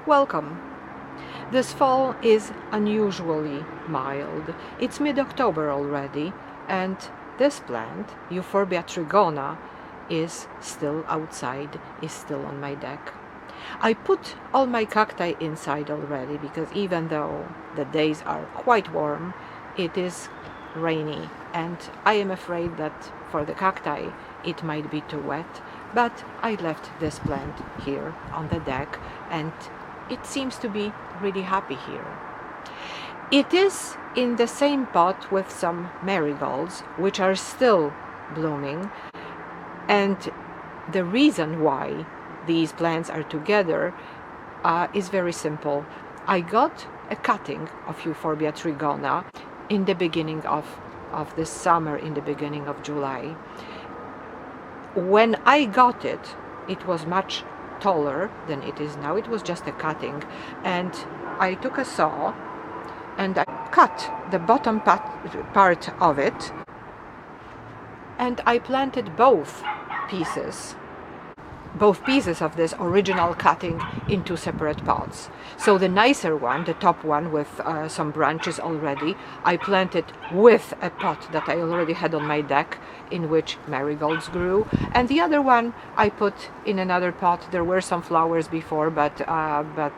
Welcome! This fall is unusually mild. It's mid-October already, and this plant, Euphorbia trigona, is still outside, is still on my deck. I put all my cacti inside already because even though the days are quite warm, it is rainy, and I am afraid that for the cacti it might be too wet, but I left this plant here on the deck and it seems to be really happy here. It is in the same pot with some marigolds, which are still blooming, and the reason why these plants are together is very simple. I got a cutting of Euphorbia trigona in the beginning of this summer, in the beginning of July. When I got it, it was much taller than it is now. It was just a cutting, and I took a saw and I cut the bottom part of it, and I planted both pieces of this original cutting into separate pots. So the nicer one, the top one with some branches already, I planted with a pot that I already had on my deck in which marigolds grew, and the other one I put in another pot. There were some flowers before, but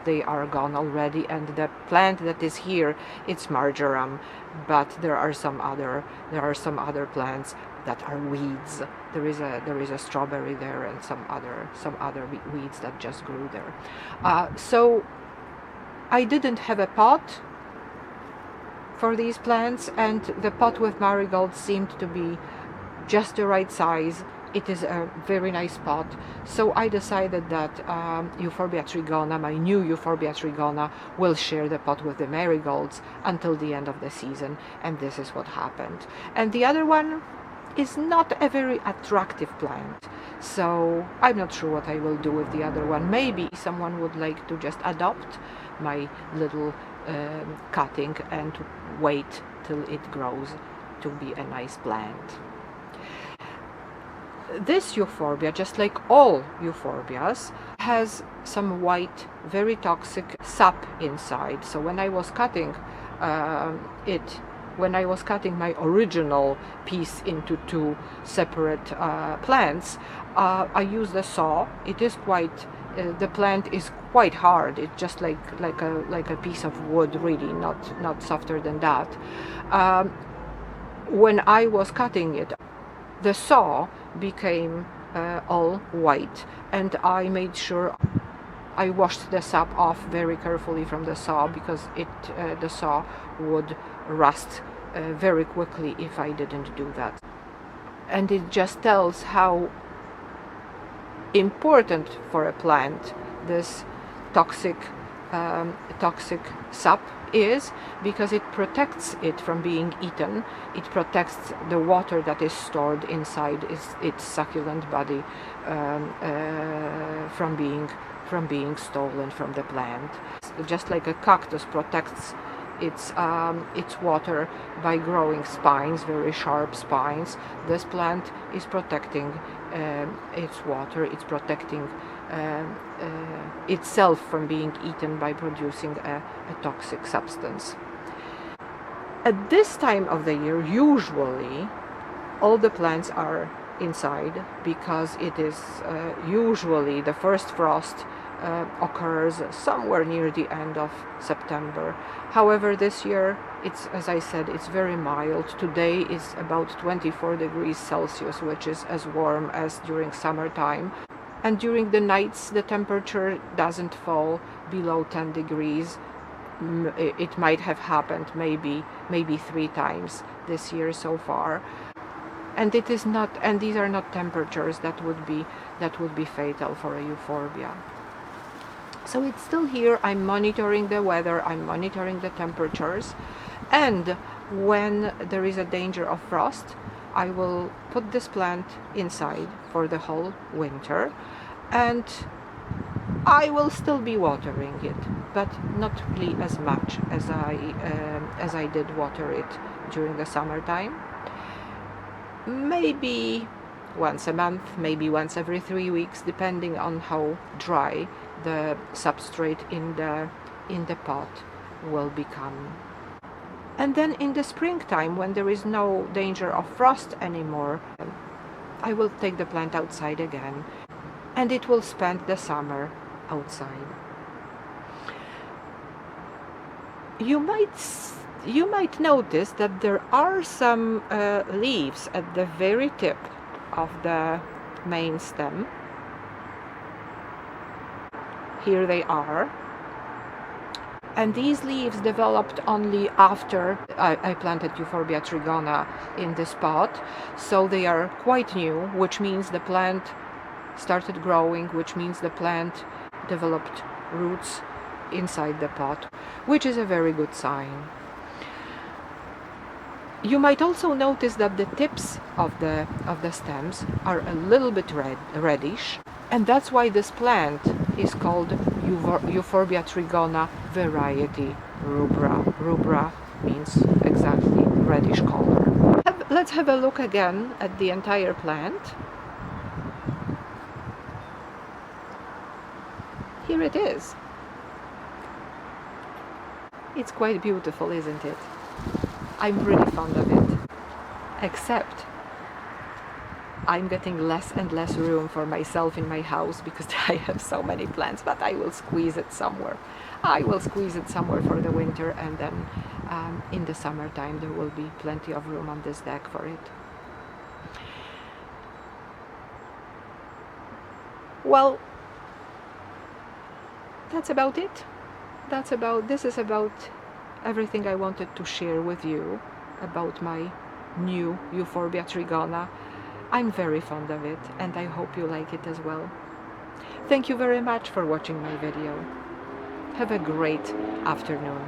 they are gone already, and the plant that is here, it's marjoram, but there are some other plants that are weeds. There is a strawberry there and some other weeds that just grew there. So I didn't have a pot for these plants, and the pot with marigolds seemed to be just the right size. It is a very nice pot, so I decided that Euphorbia trigona, my new Euphorbia trigona, will share the pot with the marigolds until the end of the season, and this is what happened. And the other one is not a very attractive plant, so I'm not sure what I will do with the other one. Maybe someone would like to just adopt my little cutting and wait till it grows to be a nice plant. This Euphorbia, just like all Euphorbias, has some white, very toxic sap inside. So when I was cutting when I was cutting my original piece into two separate plants, I used a saw. It is quite the plant is quite hard. It's just like a piece of wood, really, not softer than that. When I was cutting it, the saw became all white, and I made sure I washed the sap off very carefully from the saw, because the saw would rust very quickly if I didn't do that. And it just tells how important for a plant this toxic sap is, because it protects it from being eaten. It protects the water that is stored inside its succulent body from being stolen from the plant. Just like a cactus protects its water by growing spines, very sharp spines, this plant is protecting its water. It's protecting itself from being eaten by producing a toxic substance. At this time of the year, usually all the plants are inside, because it is usually the first frost occurs somewhere near the end of September. However, this year, as I said, it's very mild. Today is about 24 degrees Celsius, which is as warm as during summertime. And during the nights, the temperature doesn't fall below 10 degrees. It might have happened maybe 3 times this year so far. And it is not, and these are not temperatures that would be fatal for a Euphorbia. So it's still here. I'm monitoring the weather, I'm monitoring the temperatures, and when there is a danger of frost, I will put this plant inside for the whole winter, and I will still be watering it, but not really as much as I did water it during the summertime. Maybe once a month, maybe once every 3 weeks, depending on how dry the substrate in the pot will become. And then in the springtime, when there is no danger of frost anymore, I will take the plant outside again, and it will spend the summer outside. You might notice that there are some leaves at the very tip of the main stem. Here they are. And these leaves developed only after I planted Euphorbia trigona in this pot, so they are quite new, which means the plant started growing, which means the plant developed roots inside the pot, which is a very good sign. You might also notice that the tips of the stems are a little bit reddish, and that's why this plant is called Euphorbia trigona variety rubra. Rubra means exactly reddish color. Let's have a look again at the entire plant. Here it is. It's quite beautiful, isn't it? I'm really fond of it. Except I'm getting less and less room for myself in my house because I have so many plants, but I will squeeze it somewhere. I will squeeze it somewhere for the winter, and then in the summertime there will be plenty of room on this deck for it. Well, that's about it. This is about everything I wanted to share with you about my new Euphorbia trigona. I'm very fond of it, and I hope you like it as well. Thank you very much for watching my video. Have a great afternoon.